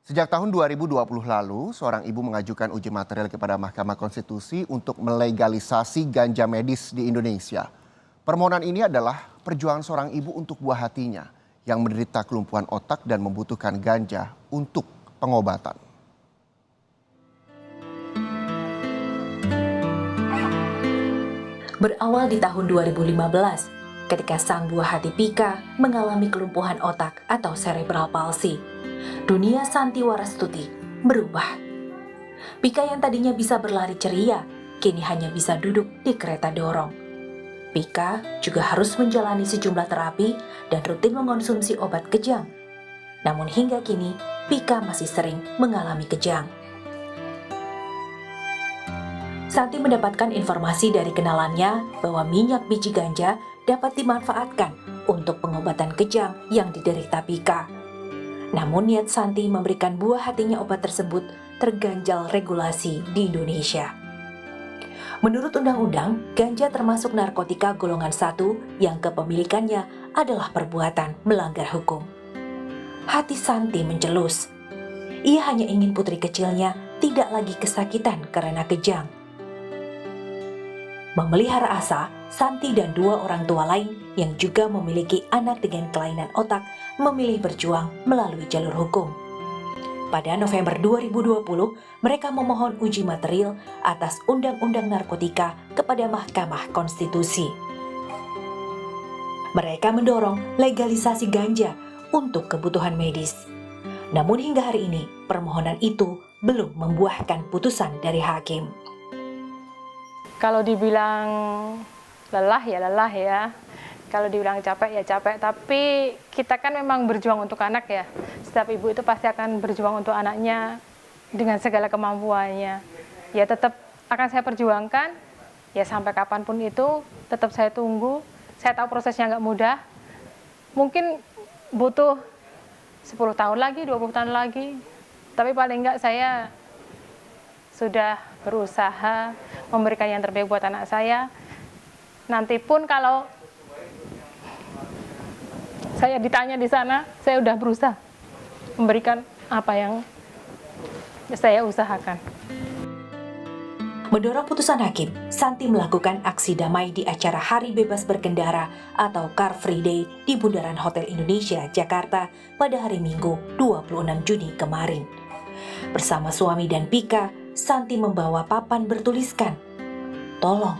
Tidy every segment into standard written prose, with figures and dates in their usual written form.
Sejak tahun 2020 lalu, seorang ibu mengajukan uji material kepada Mahkamah Konstitusi untuk melegalisasi ganja medis di Indonesia. Permohonan ini adalah perjuangan seorang ibu untuk buah hatinya yang menderita kelumpuhan otak dan membutuhkan ganja untuk pengobatan. Berawal di tahun 2015, ketika sang buah hati Pika mengalami kelumpuhan otak atau cerebral palsy. Dunia Santi Warastuti berubah. Pika yang tadinya bisa berlari ceria, kini hanya bisa duduk di kereta dorong. Pika juga harus menjalani sejumlah terapi dan rutin mengonsumsi obat kejang. Namun hingga kini, Pika masih sering mengalami kejang. Santi mendapatkan informasi dari kenalannya bahwa minyak biji ganja dapat dimanfaatkan untuk pengobatan kejang yang diderita Pika. Namun niat Santi memberikan buah hatinya obat tersebut terganjal regulasi di Indonesia. Menurut undang-undang, ganja termasuk narkotika golongan 1 yang kepemilikannya adalah perbuatan melanggar hukum. Hati Santi mencelus. Ia hanya ingin putri kecilnya tidak lagi kesakitan karena kejang. Memelihara asa, Santi dan 2 orang tua lain yang juga memiliki anak dengan kelainan otak memilih berjuang melalui jalur hukum. Pada November 2020, mereka memohon uji material atas Undang-Undang Narkotika kepada Mahkamah Konstitusi. Mereka mendorong legalisasi ganja untuk kebutuhan medis. Namun hingga hari ini, permohonan itu belum membuahkan putusan dari hakim. Kalau dibilang lelah ya. Kalau dibilang capek ya capek. Tapi kita kan memang berjuang untuk anak ya. Setiap ibu itu pasti akan berjuang untuk anaknya dengan segala kemampuannya. Ya tetap akan saya perjuangkan. Ya sampai kapanpun itu tetap saya tunggu. Saya tahu prosesnya nggak mudah. Mungkin butuh 10 tahun lagi, 20 tahun lagi. Tapi paling nggak saya sudah berusaha memberikan yang terbaik buat anak saya. Nanti pun kalau saya ditanya di sana, saya udah berusaha memberikan apa yang saya usahakan. Mendorong putusan hakim, Santi melakukan aksi damai di acara Hari Bebas Berkendara atau Car Free Day di Bundaran Hotel Indonesia, Jakarta pada hari Minggu 26 Juni kemarin. Bersama suami dan Pika, Santi membawa papan bertuliskan, "Tolong,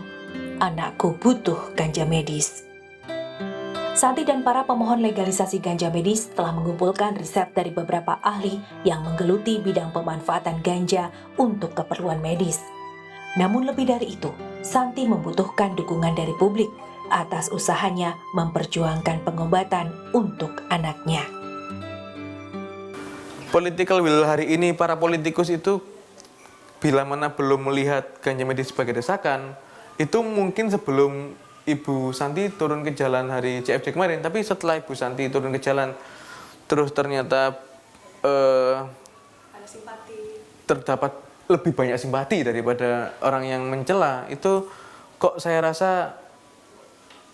anakku butuh ganja medis." Santi dan para pemohon legalisasi ganja medis telah mengumpulkan riset dari beberapa ahli yang menggeluti bidang pemanfaatan ganja untuk keperluan medis. Namun lebih dari itu, Santi membutuhkan dukungan dari publik atas usahanya memperjuangkan pengobatan untuk anaknya. Political will hari ini para politikus itu bila mana belum melihat ganja medis sebagai desakan, itu mungkin sebelum Ibu Santi turun ke jalan hari CFD kemarin, tapi setelah Ibu Santi turun ke jalan, terus ternyata terdapat lebih banyak simpati daripada orang yang mencela, itu kok saya rasa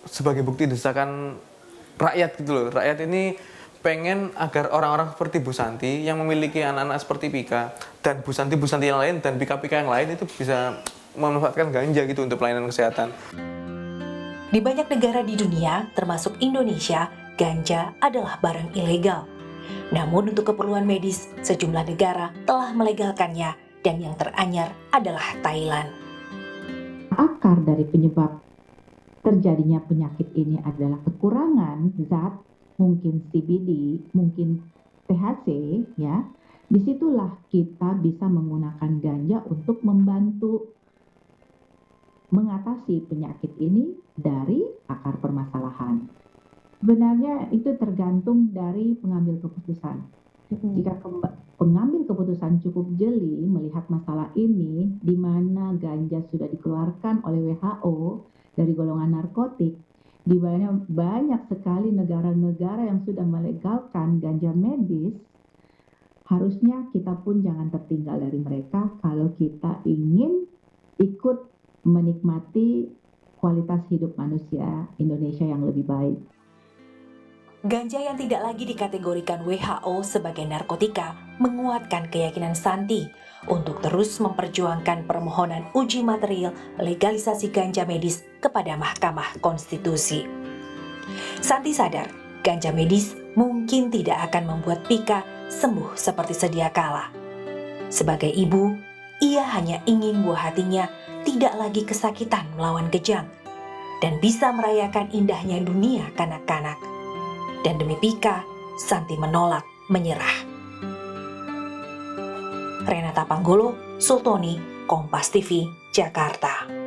sebagai bukti desakan rakyat gitu loh. Rakyat ini pengen agar orang-orang seperti Bu Santi yang memiliki anak-anak seperti Pika dan Bu Santi yang lain dan Pika-Pika yang lain itu bisa memanfaatkan ganja gitu untuk pelayanan kesehatan. Di banyak negara di dunia, termasuk Indonesia, ganja adalah barang ilegal. Namun untuk keperluan medis, sejumlah negara telah melegalkannya dan yang teranyar adalah Thailand. Akar dari penyebab terjadinya penyakit ini adalah kekurangan zat, mungkin CBD, mungkin THC, ya. Disitulah kita bisa menggunakan ganja untuk membantu mengatasi penyakit ini dari akar permasalahan. Sebenarnya itu tergantung dari pengambil keputusan. Jika pengambil keputusan cukup jeli melihat masalah ini, di mana ganja sudah dikeluarkan oleh WHO dari golongan narkotik, di mana banyak sekali negara-negara yang sudah melegalkan ganja medis, harusnya kita pun jangan tertinggal dari mereka kalau kita ingin ikut menikmati kualitas hidup manusia Indonesia yang lebih baik. Ganja yang tidak lagi dikategorikan WHO sebagai narkotika menguatkan keyakinan Santi untuk terus memperjuangkan permohonan uji material legalisasi ganja medis kepada Mahkamah Konstitusi. Santi sadar, ganja medis mungkin tidak akan membuat Pika sembuh seperti sedia kala. Sebagai ibu, ia hanya ingin buah hatinya tidak lagi kesakitan melawan kejang dan bisa merayakan indahnya dunia kanak-kanak. Dan demi Pika, Santi menolak menyerah. Renata Panggolo, Sultoni, Kompas TV, Jakarta.